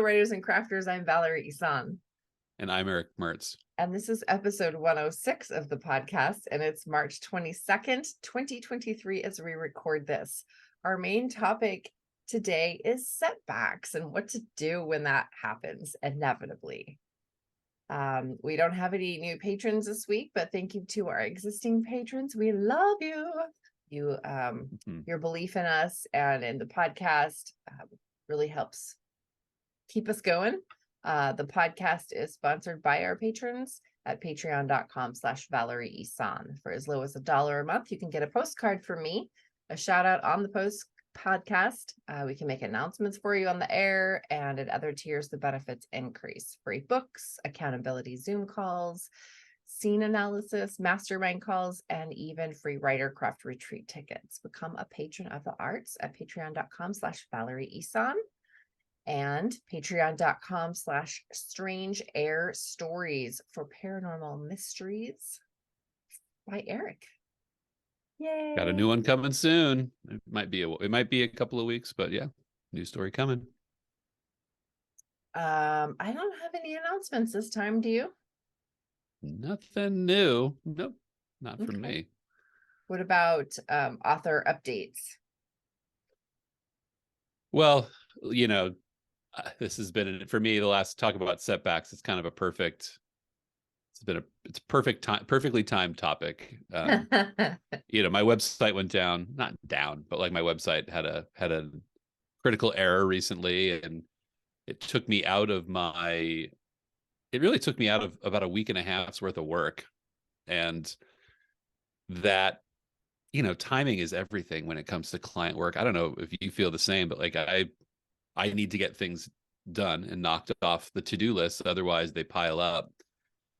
Writers and Crafters. I'm Valerie Isan. And I'm Eric Mertz. And this is episode 106 of the podcast. And it's March 22nd, 2023, as we record this. Our main topic today is setbacks and what to do when that happens inevitably. We don't have any new patrons this week, but thank you to our existing patrons. We love you. Your belief in us and in the podcast really helps keep us going. The podcast is sponsored by our patrons at patreon.com/Valerie Isan. For as low as $1 a month, you can get a postcard from me, a shout out on the podcast. We can make announcements for you on the air, and at other tiers, the benefits increase. Free books, accountability Zoom calls, scene analysis, mastermind calls, and even free writer craft retreat tickets. Become a patron of the arts at patreon.com/Valerie Isan. And patreon.com/Strange Air Stories for paranormal mysteries by Eric. Yay! Got a new one coming soon. It might be a couple of weeks, but yeah, new story coming. I don't have any announcements this time. Do you? Nothing new. Nope, not from me. What about author updates? Well, this has been, for me, the last talk about setbacks. It's kind of it's perfectly timed topic. My website went down, not down, but like my website had a critical error recently, and it really took me out of about a week and a half's worth of work. And that, timing is everything when it comes to client work. I don't know if you feel the same, but like I need to get things done and knocked off the to-do list. Otherwise they pile up.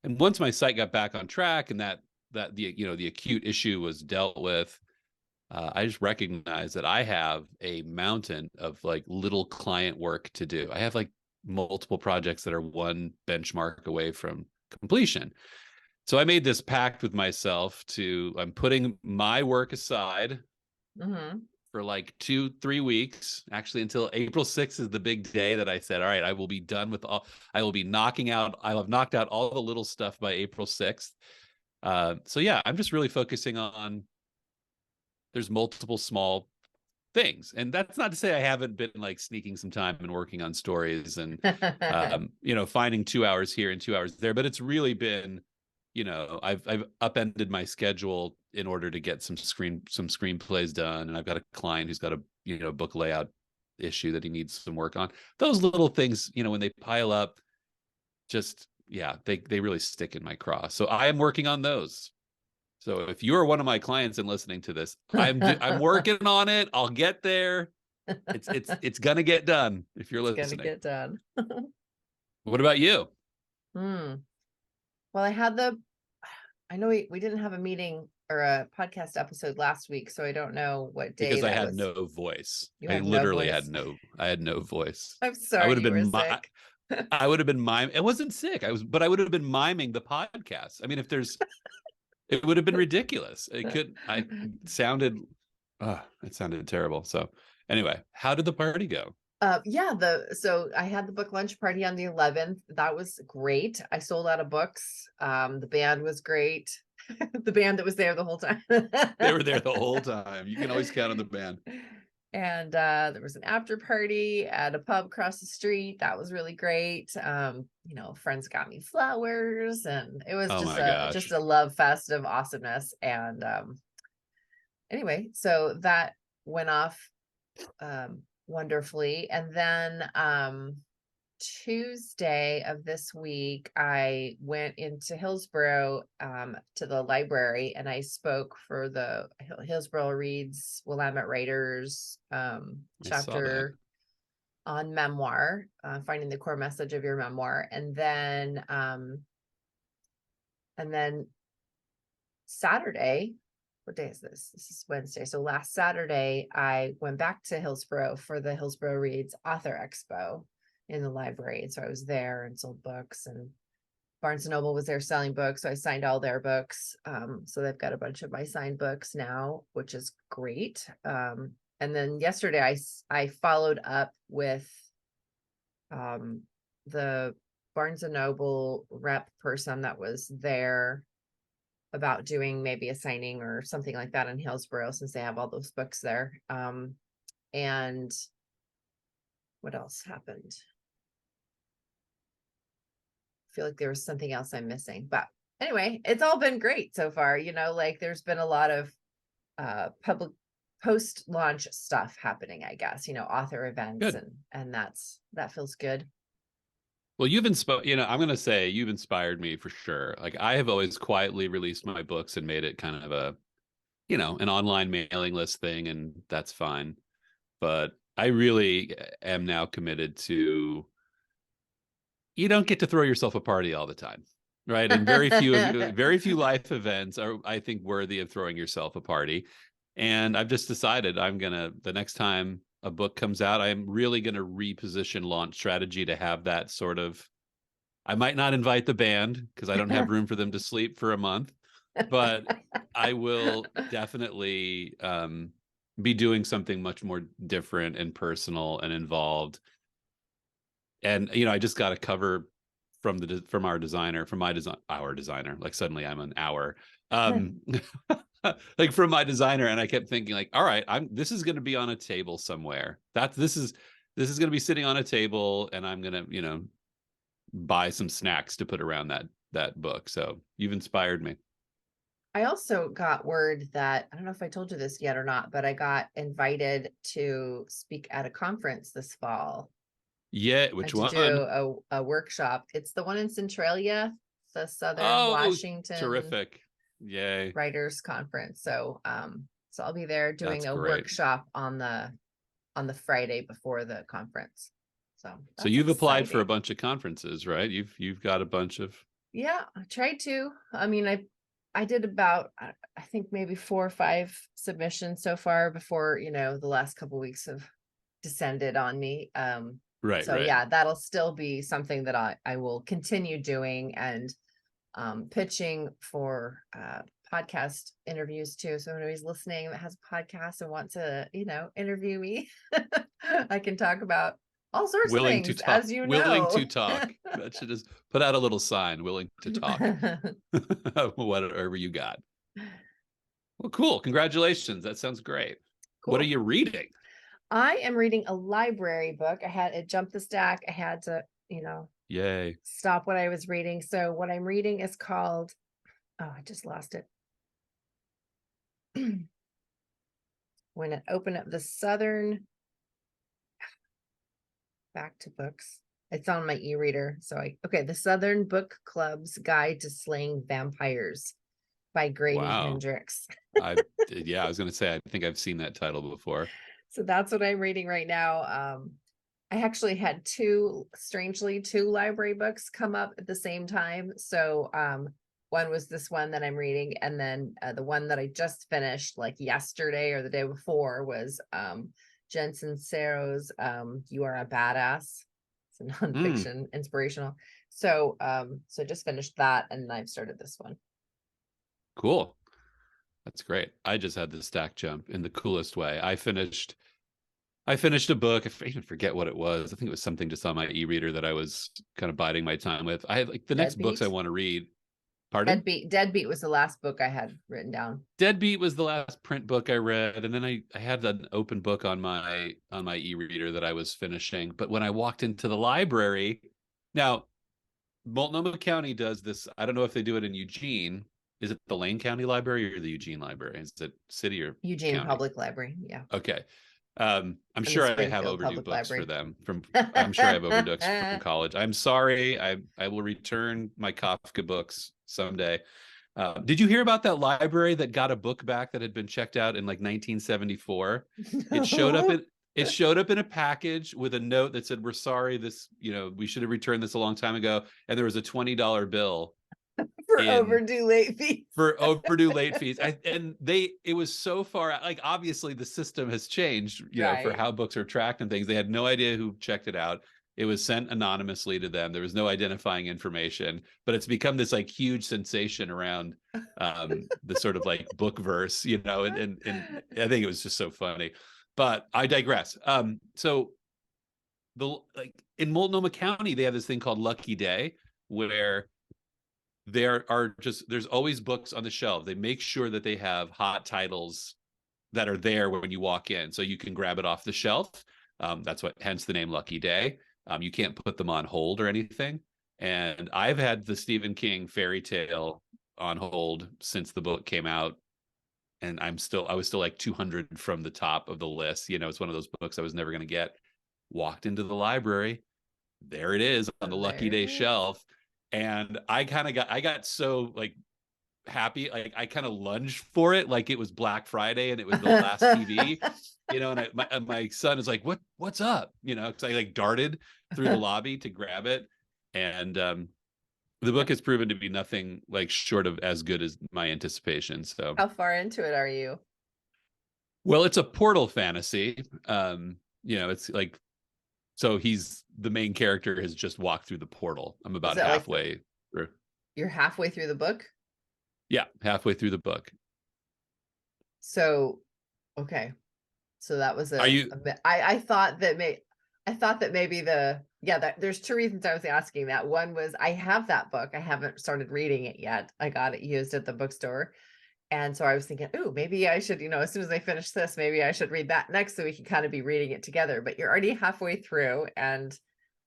And once my site got back on track and that the acute issue was dealt with, I just recognized that I have a mountain of like little client work to do. I have like multiple projects that are one benchmark away from completion. So I made this pact with myself I'm putting my work aside for like 2-3 weeks, actually until April 6th is the big day that I said, all right, I will be done with I'll have knocked out all the little stuff by April 6th. So yeah, I'm just really focusing on, there's multiple small things. And that's not to say I haven't been like sneaking some time and working on stories and, finding 2 hours here and 2 hours there, but it's really been, I've upended my schedule in order to get some screenplays done. And I've got a client who's got a, book layout issue that he needs some work on. Those little things, when they pile up, they really stick in my craw. So I am working on those. So if you're one of my clients and listening to this, I'm working on it. I'll get there. It's gonna get done if you're listening. It's gonna get done. What about you? Well, I know we didn't have a meeting or a podcast episode last week, so I don't know what day. Because I had no voice. I had no voice. I'm sorry. I would have been sick. I would have been miming. I wasn't sick. But I would have been miming the podcast. I mean, if there's, it would have been ridiculous. It sounded terrible. So anyway, how did the party go? So I had the book lunch party on the 11th. That was great. I sold out of books. The band was great. The band that was there the whole time. They were there the whole time. You can always count on the band. And there was an after party at a pub across the street. That was really great. Friends got me flowers, and it was just a love fest of awesomeness. And anyway, so that went off wonderfully. And then Tuesday of this week, I went into Hillsborough to the library, and I spoke for the Hillsborough Reads Willamette Writers chapter on memoir, finding the core message of your memoir. And then Saturday, what day is this? This is Wednesday. So last Saturday, I went back to Hillsborough for the Hillsborough Reads Author Expo in the library. And so I was there and sold books, and Barnes & Noble was there selling books. So I signed all their books. So they've got a bunch of my signed books now, which is great. And then yesterday I followed up with the Barnes and Noble rep person that was there about doing maybe a signing or something like that in Hillsborough, since they have all those books there. And what else happened? I feel like there was something else I'm missing, but anyway, it's all been great so far. Like there's been a lot of public post-launch stuff happening, I guess, author events. Good. And that feels good. Well, I'm going to say you've inspired me for sure. Like I have always quietly released my books and made it kind of an online mailing list thing, and that's fine. But I really am now committed to, you don't get to throw yourself a party all the time, right? And very few life events are, I think, worthy of throwing yourself a party. And I've just decided the next time a book comes out, I'm really going to reposition launch strategy to have that sort of, I might not invite the band because I don't have room for them to sleep for a month, but I will definitely be doing something much more different and personal and involved. And I just got a cover from our designer, our designer. Like suddenly I'm an hour, like from my designer, and I kept thinking like, all right, this is going to be on a table somewhere. This is going to be sitting on a table, and I'm going to buy some snacks to put around that book. So you've inspired me. I also got word that, I don't know if I told you this yet or not, but I got invited to speak at a conference this fall. Yeah, which to one? do a workshop. It's the one in Centralia, the Southern Washington terrific. Yay. Writers Conference. So I'll be there doing That's a great. workshop on the Friday before the conference. So you've applied for a bunch of conferences, right? You've got a bunch of. Yeah, I tried to. I mean, I did about, I think maybe 4 or 5 submissions so far before, the last couple of weeks have descended on me. Right. Yeah, that'll still be something that I will continue doing, and pitching for podcast interviews too. So if anybody's listening that has a podcast and wants to, interview me, I can talk about all sorts of things, as you know. Willing to talk. That should just put out a little sign, willing to talk. Whatever you got. Well, cool. Congratulations. That sounds great. Cool. What are you reading? I am reading a library book. It jumped the stack. I had to, yay, stop what I was reading. So what I'm reading is called, I just lost it. When it opened up the Southern, back to books. It's on my e-reader. The Southern Book Club's Guide to Slaying Vampires by Grady Hendrix. I was going to say, I think I've seen that title before. So that's what I'm reading right now. I actually had two library books come up at the same time. So one was this one that I'm reading, and then the one that I just finished like yesterday or the day before was Jensen Sero's You Are a Badass. It's a nonfiction inspirational. So just finished that, and I've started this one. Cool. That's great. I just had the stack jump in the coolest way. I finished a book. I even forget what it was. I think it was something just on my e-reader that I was kind of biding my time with. I had like the next books I want to read. Pardon? Deadbeat was the last book I had written down. Deadbeat was the last print book I read, and then I had an open book on my e-reader that I was finishing. But when I walked into the library, now Multnomah County does this. I don't know if they do it in Eugene. Is it the Lane County Library or the Eugene Library? Is it city or Eugene county? Public Library? Yeah. Okay. I'm sure I have overdue books for them I'm sure I have overdue books from college. I'm sorry. I will return my Kafka books someday. Did you hear about that library that got a book back that had been checked out in like 1974? No. It showed up in a package with a note that said, "We're sorry, this, we should have returned this a long time ago." And there was a $20 bill for overdue late fees. It was so far, like, obviously the system has changed, for how books are tracked and things. They had no idea who checked it out. It was sent anonymously to them. There was no identifying information, but it's become this like huge sensation around the sort of like book verse, and I think it was just so funny. But I digress. So the like in Multnomah County, they have this thing called Lucky Day, where there's always books on the shelf. They make sure that they have hot titles that are there when you walk in, so you can grab it off the shelf. That's what, hence the name Lucky Day. You can't put them on hold or anything. And I've had the Stephen King fairy tale on hold since the book came out, and I was still like 200 from the top of the list. It's one of those books I was never going to get. Walked into the library, there it is on the Lucky There it Day is. shelf, and I got so like happy, like I kind of lunged for it like it was Black Friday and it was the last TV. And my son is like, what's up? Because I like darted through the lobby to grab it, and the book has proven to be nothing like short of as good as my anticipation. So, How far into it are you? well, it's a portal fantasy. It's like, so the main character has just walked through the portal. I'm about halfway through. You're halfway through the book? Yeah, halfway through the book. So, okay. So that was Are you? I thought that maybe there's two reasons I was asking that. One was I have that book. I haven't started reading it yet. I got it used at the bookstore. And so I was thinking, oh, maybe I should, as soon as I finish this, maybe I should read that next so we can kind of be reading it together. But you're already halfway through. And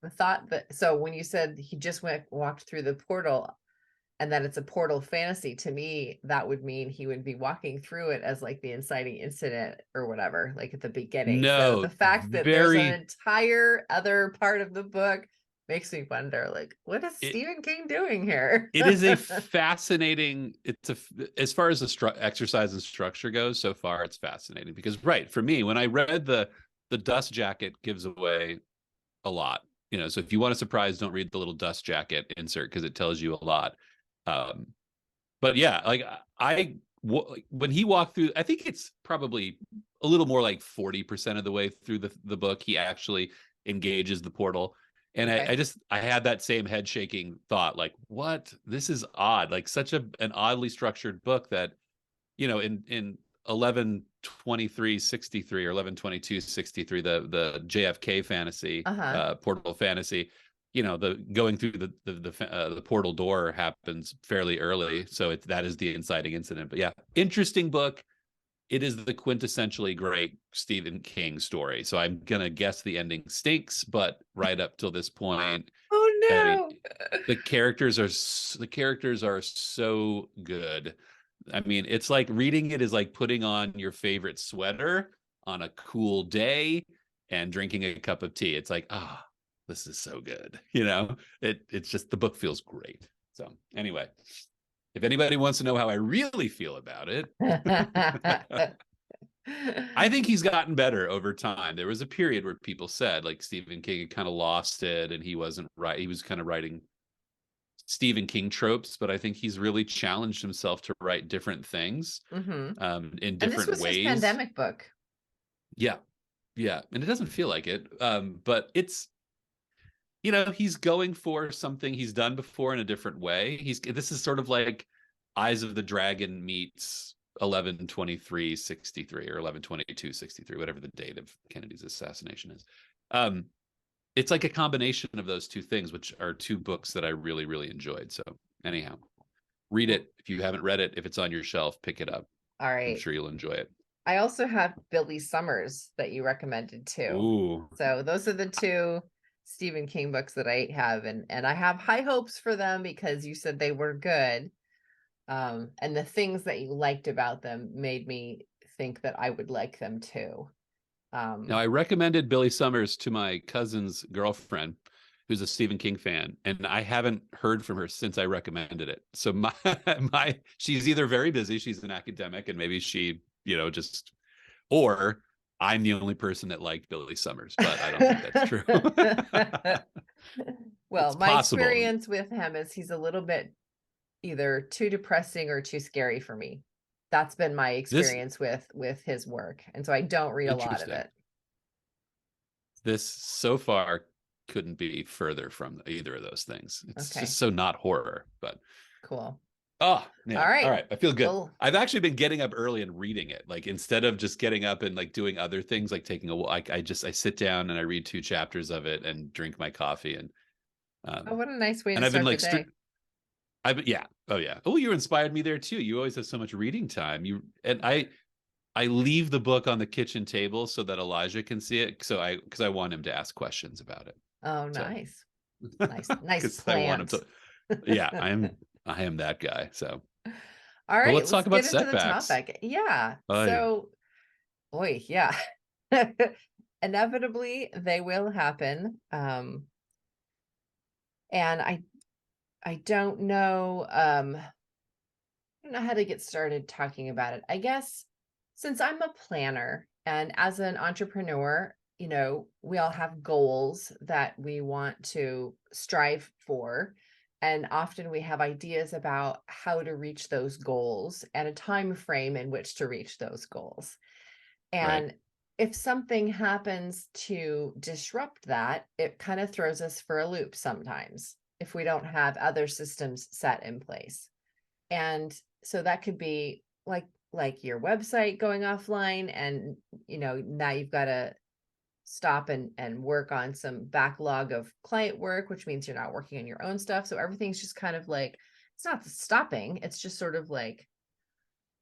the thought that, so when you said he just walked through the portal, and that it's a portal fantasy, to me, that would mean he would be walking through it as like the inciting incident or whatever, like at the beginning. So No, the fact that there's an entire other part of the book makes me wonder, like, what is Stephen King doing here? It is a fascinating, as far as the exercise and structure goes, so far it's fascinating because, right, for me, when I read the dust jacket gives away a lot. So if you want a surprise, don't read the little dust jacket insert because it tells you a lot. But yeah, like when he walked through, I think it's probably a little more like 40% of the way through the book, he actually engages the portal. And Okay. I had that same head shaking thought, like, what? This is odd, like such an oddly structured book that, in 11/23/63 or 11/22/63, the JFK fantasy, portal fantasy, the going through the portal door happens fairly early, so that is the inciting incident. But yeah, interesting book. It is the quintessentially great Stephen King story. So I'm gonna guess the ending stinks, but right up till this point, Oh I mean, no. the characters are so good. I mean, it's like reading it is like putting on your favorite sweater on a cool day and drinking a cup of tea. It's like, this is so good. It's just, the book feels great. So anyway, if anybody wants to know how I really feel about it, I think he's gotten better over time. There was a period where people said like Stephen King had kind of lost it and he wasn't right. He was kind of writing Stephen King tropes, but I think he's really challenged himself to write different things in And this different was his ways. pandemic book. Yeah. Yeah. And it doesn't feel like it. But it's, he's going for something he's done before in a different way. This is sort of like Eyes of the Dragon meets 11/23/63 or 11/22/63, whatever the date of Kennedy's assassination is. It's like a combination of those two things, which are two books that I really, really enjoyed. So anyhow, read it. If you haven't read it, if it's on your shelf, pick it up. All right. I'm sure you'll enjoy it. I also have Billy Summers that you recommended too. Ooh. So those are the two Stephen King books that I have, and I have high hopes for them because you said they were good. And the things that you liked about them made me think that I would like them too. Now, I recommended Billy Summers to my cousin's girlfriend, who's a Stephen King fan, and I haven't heard from her since I recommended it. So she's either very busy, she's an academic, and maybe she, just, or I'm the only person that liked Billy Summers, but I don't think that's true. Well, it's my possible. experience with him is he's a little bit either too depressing or too scary for me. That's been my experience with his work, and so I don't read a lot of it. This so far couldn't be further from either of those things. It's just so not horror, but cool. Oh All man. All right. right. I feel good. Well, I've actually been getting up early and reading it. Like instead of just getting up and like doing other things, like taking a walk, I sit down and I read 2 chapters of it and drink my coffee. oh, Um, what a nice way to and I've been start the like day. yeah. Oh yeah. Oh, you inspired me there too. You always have so much reading time. I leave the book on the kitchen table so that Elijah can see it. Because I want him to ask questions about it. Oh, So nice. Nice because I want him plant. to. Yeah, I am that guy. So, All but right, let's let's talk about get into the setbacks. topic. Yeah. Oh yeah. So, boy, yeah. Inevitably, they will happen. And I don't know, I don't know how to get started talking about it. I guess since I'm a planner and as an entrepreneur, we all have goals that we want to strive for. And often we have ideas about how to reach those goals and a time frame in which to reach those goals. Right. And if something happens to disrupt that, it kind of throws us for a loop sometimes if we don't have other systems set in place. And so that could be like your website going offline and now you've got to stop and work on some backlog of client work, which means you're not working on your own stuff. So everything's just kind of like, it's not stopping, it's just sort of like,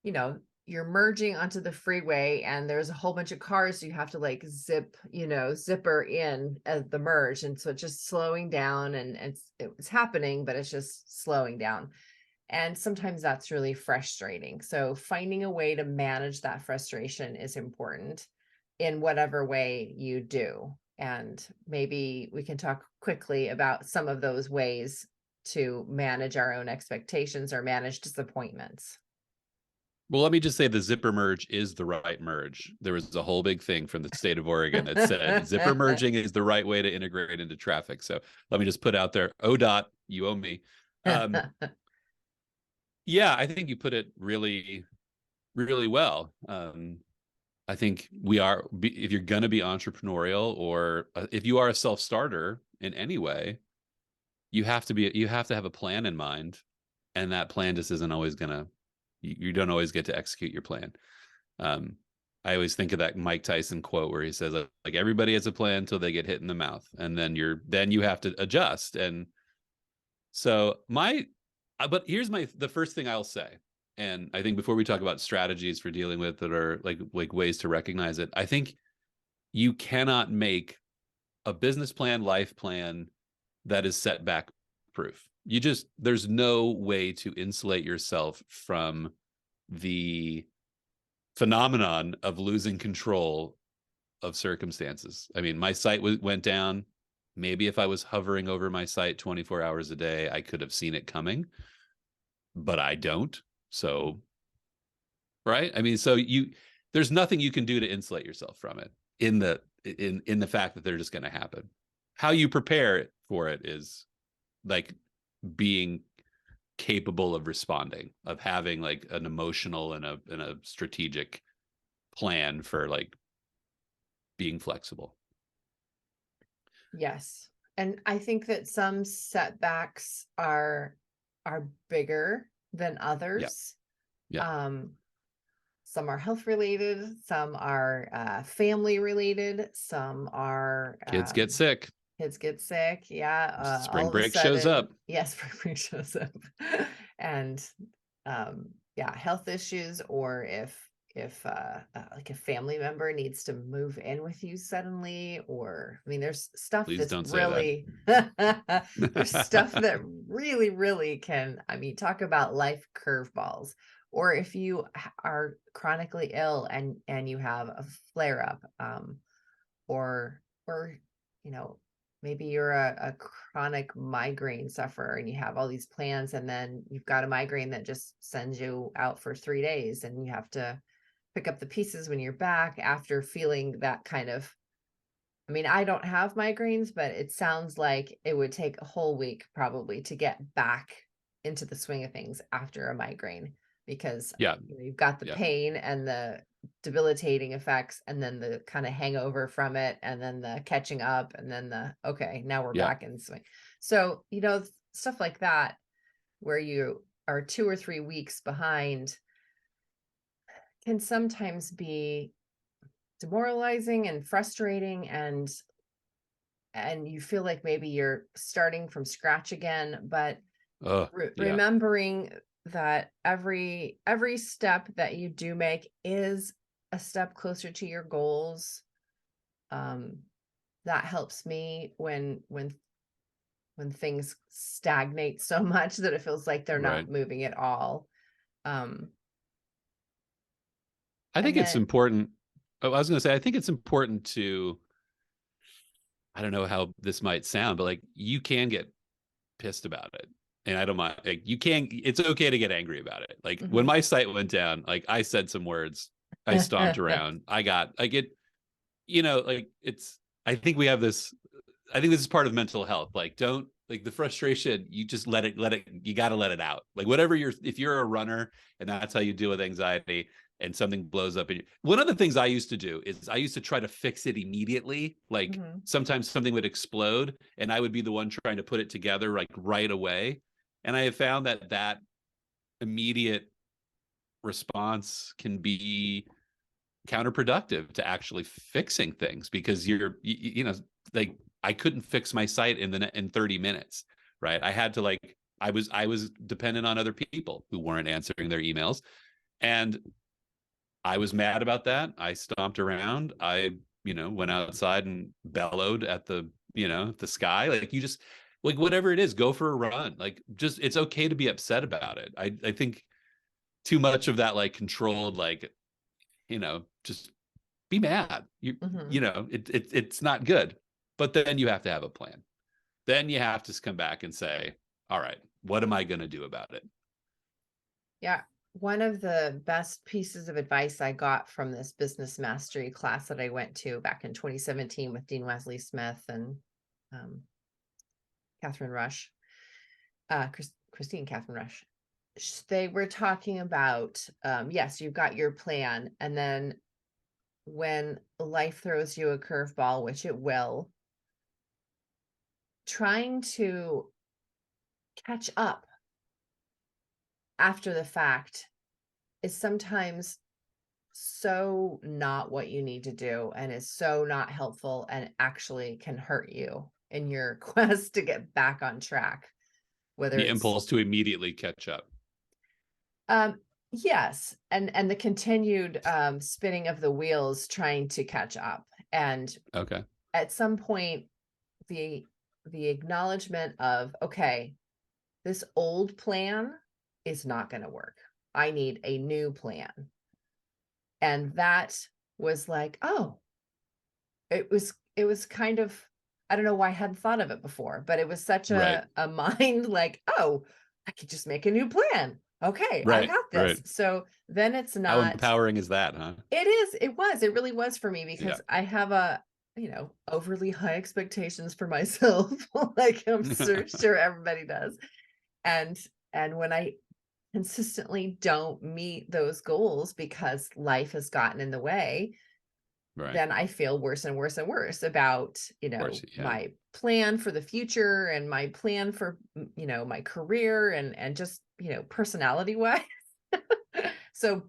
you're merging onto the freeway and there's a whole bunch of cars, so you have to like zipper in at the merge, and so it's just slowing down, and it's happening, but it's just slowing down. And sometimes that's really frustrating. So finding a way to manage that frustration is important in whatever way you do. And maybe we can talk quickly about some of those ways to manage our own expectations or manage disappointments. Well, let me just say the zipper merge is the right merge. There was a whole big thing from the state of Oregon that said zipper merging is the right way to integrate into traffic. So let me just put out there, ODOT, you owe me. Um, yeah, I think you put it really, really well. I think if you're going to be entrepreneurial, or if you are a self-starter in any way, you have to have a plan in mind, and that plan just isn't always gonna. You don't always get to execute your plan. Um, I always think of that Mike Tyson quote where he says, like everybody has a plan until they get hit in the mouth, and then you have to adjust. And so but here's the first thing I'll say. And I think before we talk about strategies for dealing with it, or like ways to recognize it, I think you cannot make a business plan, life plan that is setback proof. There's no way to insulate yourself from the phenomenon of losing control of circumstances. I mean, my site went down. Maybe if I was hovering over my site 24 hours a day, I could have seen it coming, but I don't. So, right? I mean, there's nothing you can do to insulate yourself from it in the fact that they're just going to happen. How you prepare for it is like being capable of responding, of having like an emotional and a strategic plan for like being flexible. Yes. And I think that some setbacks are bigger than Yeah. others. Yeah. Um, some are health related, some are family related, some are Kids get sick. kids get sick. Yeah. All Spring of a break shows sudden, up. yes, spring break shows up. And yeah, health issues, or if like a family member needs to move in with you suddenly, or I mean there's stuff Please that's don't say that. really there's stuff that really really can, I mean, talk about life curveballs. Or if you are chronically ill and you have a flare up, or you know maybe you're a chronic migraine sufferer and you have all these plans, and then you've got a migraine that just sends you out for 3 days, and you have to pick up the pieces when you're back after feeling that kind of, I mean, I don't have migraines, but it sounds like it would take a whole week probably to get back into the swing of things after a migraine, because Yeah. you've got the Yeah. pain and the debilitating effects, and then the kind of hangover from it, and then the catching up, and then okay, now we're Yeah. back in the swing. So, stuff like that, where are 2 or 3 weeks behind can sometimes be demoralizing and frustrating, and you feel like maybe you're starting from scratch again. But Oh, yeah. remembering that every step that you do make is a step closer to your goals, um that helps me when things stagnate so much that it feels like they're Right. not moving at all. um I and think it's then important. Oh, I was going to say, I think it's important to, I don't know how this might sound, but like you can get pissed about it. And I don't mind. Like you can, it's okay to get angry about it. Like when Mhm. my site went down, like I said some words, I stomped around. I got like it, like it's, I think we have this, I think this is part of mental health. Like don't, like the frustration, you just let it, you got to let it out. Like whatever if you're a runner and that's how you deal with anxiety and something blows up in you. One of the things I used to do is I used to try to fix it immediately. Like Mhm. sometimes something would explode and I would be the one trying to put it together like right away. And I have found that that immediate response can be counterproductive to actually fixing things because like I couldn't fix my site in 30 minutes, right? I had to like I was dependent on other people who weren't answering their emails, and I was mad about that. I stomped around. I went outside and bellowed at the sky. Like you just like whatever it is, go for a run. Like just it's okay to be upset about it. I think too much of that like controlled like just be mad. Mhm. It's not good. But then you have to have a plan. Then you have to come back and say, all right, what am I going to do about it? Yeah. One of the best pieces of advice I got from this business mastery class that I went to back in 2017 with Dean Wesley Smith and um, Catherine Rush, Christine Catherine Rush. They were talking about, yes, you've got your plan. And then when life throws you a curveball, which it will, trying to catch up after the fact is sometimes so not what you need to do and is so not helpful and actually can hurt you in your quest to get back on track, whether The it's impulse to immediately catch up. um yes, and the continued spinning of the wheels trying to catch up, and Okay. at some point the acknowledgement of, okay, this old plan is not going to work, I need a new plan. And that was like, oh, it was kind of, I don't know why I hadn't thought of it before, but it was such Right. a mind like, oh, I could just make a new plan. Okay, I Right. got Right. this. So then it's How not, empowering is that, huh? it really was for me Yeah. because I have overly high expectations for myself. Like I'm sure everybody does. And when I consistently don't meet those goals because life has gotten in the way, Right. then I feel worse and worse and worse about, Of course. Yeah. my plan for the future and my plan for, my career and just, personality wise. So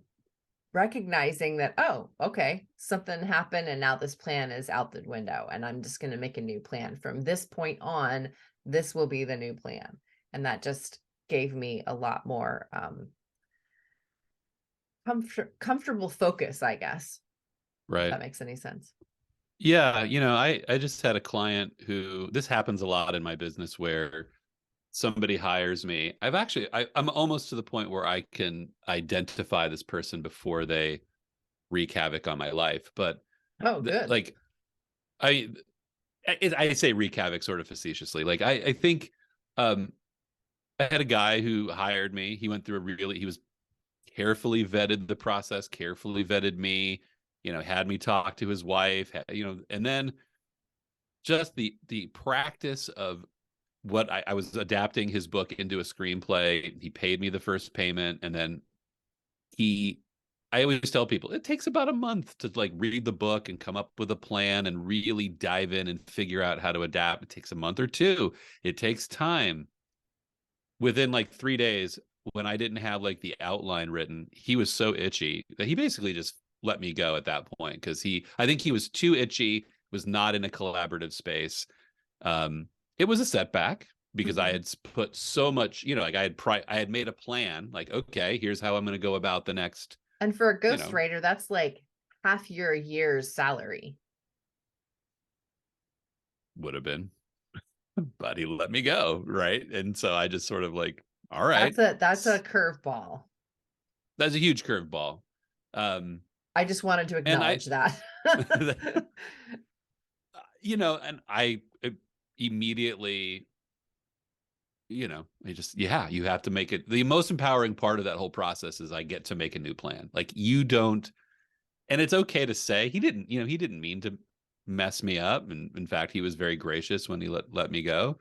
recognizing that, oh, okay, something happened and now this plan is out the window and I'm just going to make a new plan from this point on. This will be the new plan. And that just gave me a lot more comfortable focus, I guess, if Right. that makes any sense. Yeah. I just had a client who this happens a lot in my business where somebody hires me. I'm almost to the point where I can identify this person before they wreak havoc on my life. But Oh, good. like I I say wreak havoc sort of facetiously. Like I think um I had a guy who hired me. He went through he was carefully vetted the process, carefully vetted me, had me talk to his wife, and then just the practice of what I was adapting his book into a screenplay. He paid me the first payment, and then he I always tell people it takes about a month to like read the book and come up with a plan and really dive in and figure out how to adapt. It takes a month or two. It takes time. Within like 3 days, when I didn't have like the outline written, he was so itchy that he basically just let me go at that point, because I think he was too itchy, was not in a collaborative space. It was a setback because I had put so much, like I had made a plan, like, okay, here's how I'm going to go about the next. And for a ghostwriter, that's like half your year's salary. Would have been, but he let me go, right? And so I just sort of like, all right, that's a curveball. That's a huge curveball. I just wanted to acknowledge that. And I immediately, you have to make it. The most empowering part of that whole process is I get to make a new plan. Like, you don't, and it's okay to say he didn't mean to mess me up. And in fact, he was very gracious when he let me go.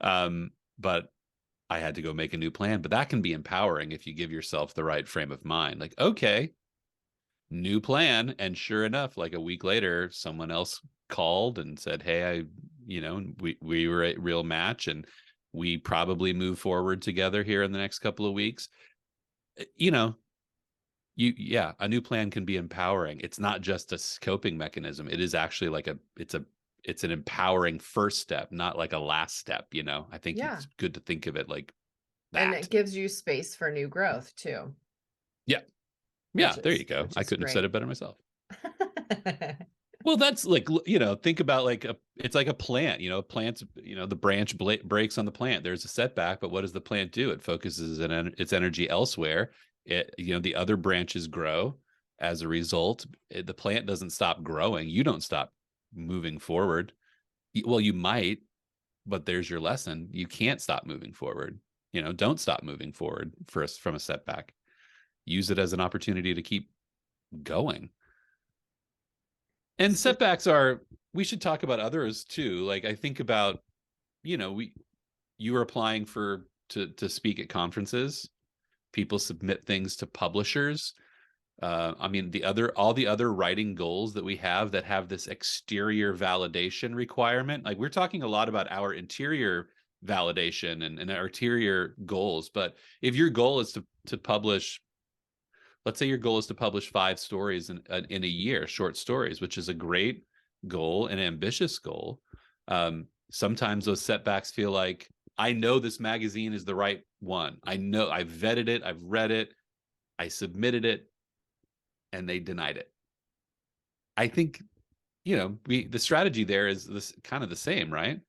But I had to go make a new plan. But that can be empowering if you give yourself the right frame of mind. Like, okay, new plan. And sure enough, like a week later, someone else called and said, hey, we were a real match, and we probably move forward together here in the next couple of weeks. A new plan can be empowering. It's not just a coping mechanism. It is actually it's an empowering first step, not like a last step. I think it's good to think of it like that. And it gives you space for new growth too. Yeah, there you go. I couldn't have said it better myself. Well, that's like, think about it's like a plant, plants, the branch breaks on the plant. There's a setback, but what does the plant do? It focuses its energy elsewhere. The other branches grow as a result. The plant doesn't stop growing. You don't stop moving forward. Well, you might, but there's your lesson. You can't stop moving forward. Don't stop moving forward from a setback. Use it as an opportunity to keep going. And setbacks we should talk about others too. Like, I think about, you were applying to speak at conferences. People submit things to publishers. All the other writing goals that we have that have this exterior validation requirement. Like, we're talking a lot about our interior validation and our interior goals. But if your goal is to publish, let's say your goal is to publish 5 stories in a year, short stories, which is a great goal, an ambitious goal. Sometimes those setbacks feel like, I know this magazine is the right one. I know I've vetted it. I've read it. I submitted it, and they denied it. I think, the strategy there is this kind of the same, right?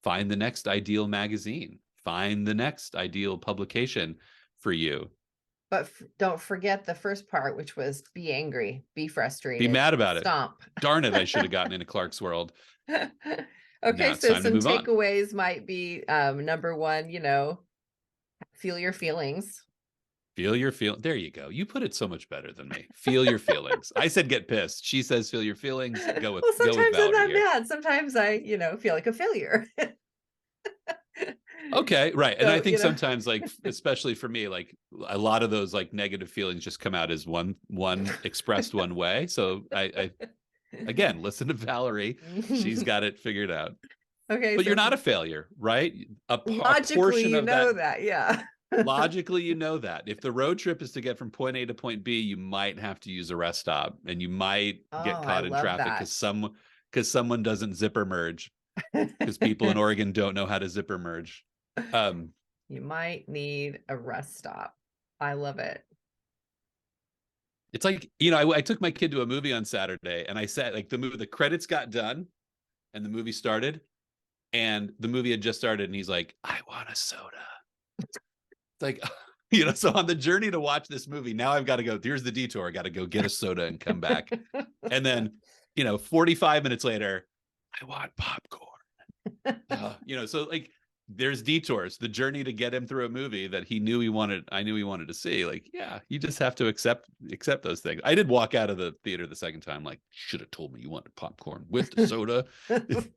Find the next ideal magazine. Find the next ideal publication for you. But don't forget the first part, which was be angry, be frustrated, be mad about stomp. It. Darn it, I should have gotten into Clark's world. Okay, so some takeaways might be, number 1, feel your feelings. Feel your feelings. There you go. You put it so much better than me. Feel your feelings. I said get pissed. She says feel your feelings. Go with. Well, sometimes I'm not bad. Sometimes I, feel like a failure. Okay, right. And I think sometimes, like, especially for me, like, a lot of those like negative feelings just come out as one expressed one way. So I again, listen to Valerie. She's got it figured out. Okay. But you're not a failure, right? Logically, you know that. Yeah. Logically, you know that. If the road trip is to get from point A to point B, you might have to use a rest stop, and you might get caught in traffic because someone doesn't zipper merge, because people in Oregon don't know how to zipper merge. You might need a rest stop. I love it. It's like, I took my kid to a movie on Saturday, and I said, like, the credits got done and the movie started, and the movie had just started, and he's like, I want a soda. It's like, so on the journey to watch this movie, now I've got to go, here's the detour. I got to go get a soda and come back. And then, 45 minutes later, I want popcorn. So like, there's detours, the journey to get him through a movie that I knew he wanted to see. Like, yeah, you just have to accept those things. I did walk out of the theater the second time, like, should have told me you wanted popcorn with the soda. Could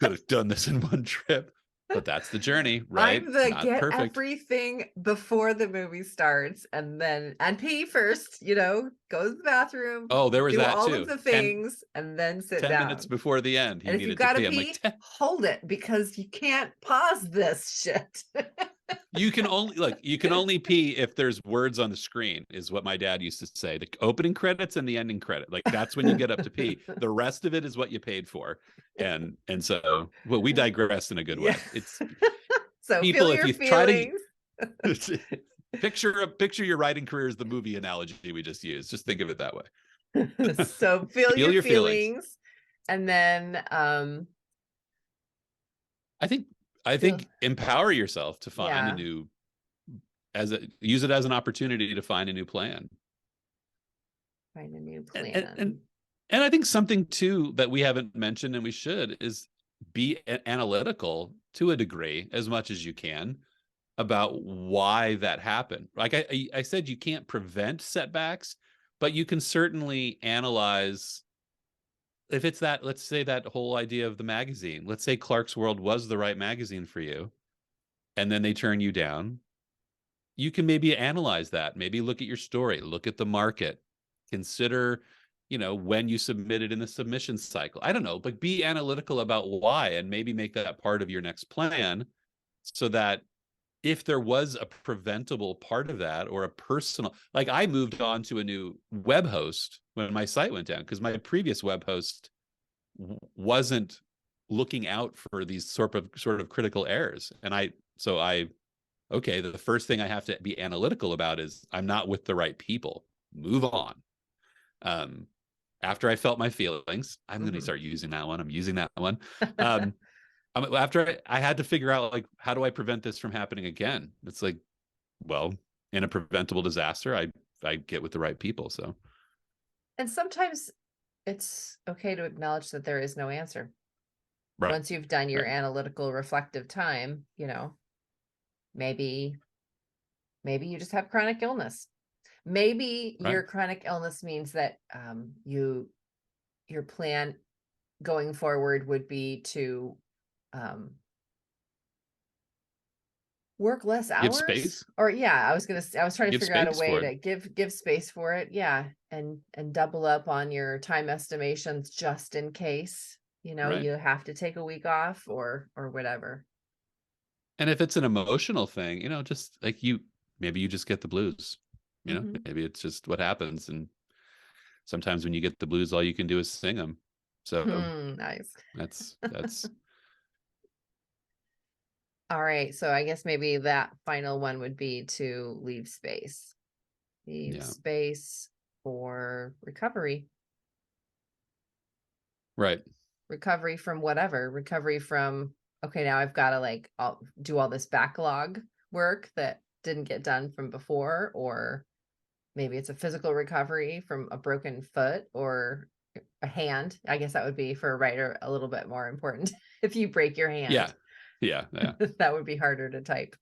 have done this in one trip. But that's the journey, right? I'm the get perfect. Everything before the movie starts, and pee first, go to the bathroom. Oh, there was do that all too. Of the things, and then sit 10 down. 10 minutes before the end, and if you gotta pee, hold it, because you can't pause this shit. You can only pee if there's words on the screen, is what my dad used to say. The opening credits and the ending credit. Like, that's when you get up to pee. The rest of it is what you paid for. And so, well, we digressed in a good Yeah. way. It's So feel people, if your you try to feelings. picture your writing career as the movie analogy we just used. Just think of it that way. So feel Feel your your feelings. feelings. And then I think feel, empower yourself to find a yeah, new, use it as an opportunity to find a new plan. find a new and plan. and I think something too that we haven't mentioned, and we should, is be analytical to a degree, as much as you can, about why that happened. Like I said, you can't prevent setbacks, but you can certainly analyze. If it's that, let's say that whole idea of the magazine, let's say Clark's World was the right magazine for you, and then they turn you down, you can maybe analyze that, maybe look at your story, look at the market, consider, when you submitted in the submission cycle. I don't know, but be analytical about why, and maybe make that part of your next plan, so that if there was a preventable part of that, or a personal, like, I moved on to a new web host when my site went down, because my previous web host wasn't looking out for these sort of critical errors. And okay, the first thing I have to be analytical about is I'm not with the right people. Move on. Um, After I felt my feelings, I'm going to start using that one. I'm using that one. After I had to figure out, like, how do I prevent this from happening again? It's like, well, in a preventable disaster, I get with the right people. So, And sometimes it's okay to acknowledge that there is no answer. right, Once you've done your right, analytical, reflective time, maybe you just have chronic illness. Maybe right. your chronic illness means that your plan going forward would be to work less Give hours, space. or I was trying to Give figure out a space way for it. to give space for it. Yeah. And double up on your time estimations, just in case, Right. you have to take a week off or whatever. And if it's an emotional thing, just like maybe you just get the blues. Hmm. Maybe it's just what happens. And sometimes when you get the blues, all you can do is sing them. So Nice. that's All right. So I guess maybe that final one would be to leave space. Leave yeah, space for recovery. right. Recovery from whatever. Recovery from, okay, now I've got to I'll do all this backlog work that didn't get done from before, or maybe it's a physical recovery from a broken foot or a hand. I guess that would be, for a writer, a little bit more important. If you break your hand, Yeah. Yeah. Yeah. that would be harder to type.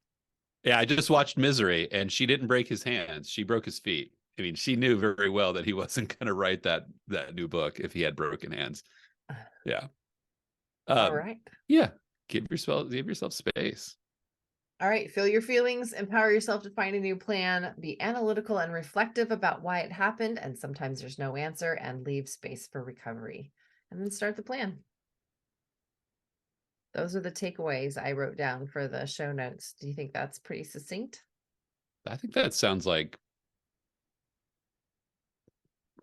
Yeah. I just watched Misery, and she didn't break his hands. She broke his feet. I mean, she knew very well that he wasn't going to write that new book if he had broken hands. Yeah. All Um, right. yeah. Give yourself space. All right. Feel your feelings, empower yourself to find a new plan, be analytical and reflective about why it happened. And sometimes there's no answer, and leave space for recovery. And then start the plan. Those are the takeaways I wrote down for the show notes. Do you think that's pretty succinct? I think that sounds like,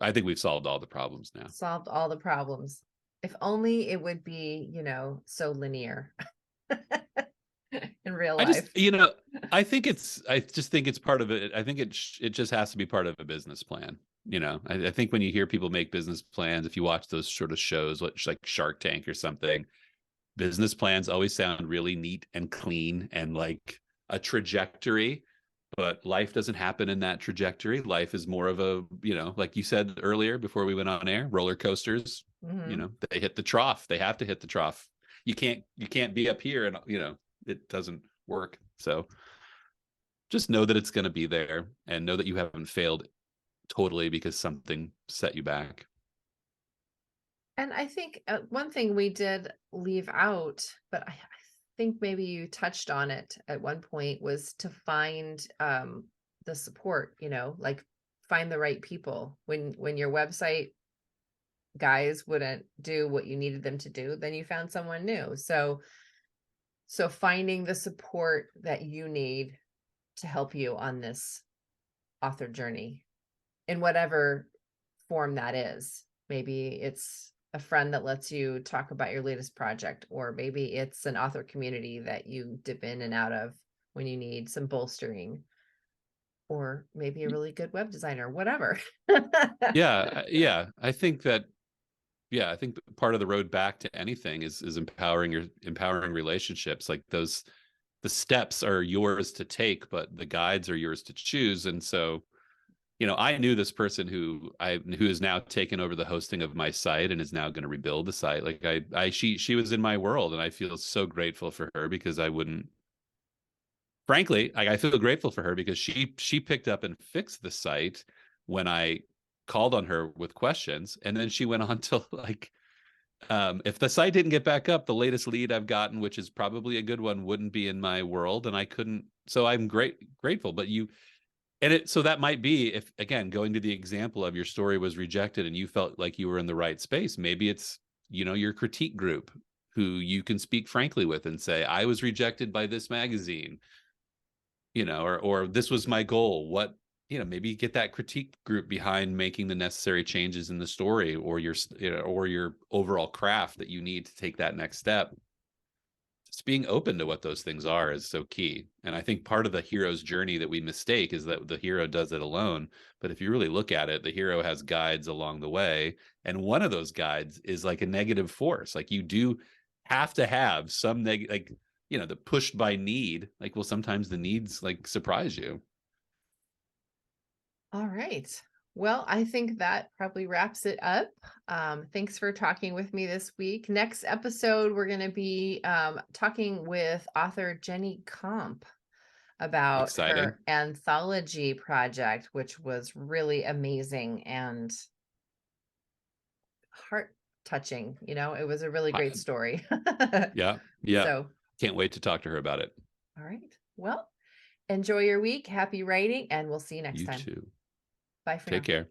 I think we've solved all the problems now. Solved all the problems. If only it would be, so linear in real I just, life. I just think it's part of it. I think it just has to be part of a business plan. I think when you hear people make business plans, if you watch those sort of shows, like Shark Tank or something, business plans always sound really neat and clean and like a trajectory, but life doesn't happen in that trajectory. Life is more of a, like you said earlier before we went on air, roller coasters. Mm-hmm. They hit the trough. They have to hit the trough. You can't be up here, and it doesn't work. So just know that it's going to be there, and know that you haven't failed totally because something set you back. And I think one thing we did leave out, but I think maybe you touched on it at one point, was to find the support, like find the right people. When your website guys wouldn't do what you needed them to do, then you found someone new. So So finding the support that you need to help you on this author journey in whatever form that is. Maybe it's a friend that lets you talk about your latest project, or maybe it's an author community that you dip in and out of when you need some bolstering, or maybe a really good web designer, whatever. Yeah. I think that, I think part of the road back to anything is empowering relationships. Like those, the steps are yours to take, but the guides are yours to choose. And so, I knew this person who has now taken over the hosting of my site and is now going to rebuild the site. Like she was in my world, and I feel so grateful for her, because I wouldn't, frankly, I feel grateful for her because she picked up and fixed the site when I called on her with questions. And then she went on to like, if the site didn't get back up, the latest lead I've gotten, which is probably a good one, wouldn't be in my world. And I couldn't, so I'm grateful. But so that might be, if again, going to the example of your story was rejected and you felt like you were in the right space, maybe it's, your critique group who you can speak frankly with and say, I was rejected by this magazine, or this was my goal. What, maybe get that critique group behind making the necessary changes in the story, or your overall craft that you need to take that next step. Just being open to what those things are is so key. And I think part of the hero's journey that we mistake is that the hero does it alone. But if you really look at it, the hero has guides along the way. And one of those guides is like a negative force. Like you do have to have some the pushed by need. Like, well, sometimes the needs like surprise you. All right. Well, I think that probably wraps it up. Thanks for talking with me this week. Next episode, we're going to be talking with author Jenny Comp about Exciting. her anthology project, which was really amazing and heart touching. It was a really great story. Yeah. So, can't wait to talk to her about it. all right. Well, enjoy your week. Happy writing, and we'll see you next You time. too. Bye for now. Take care.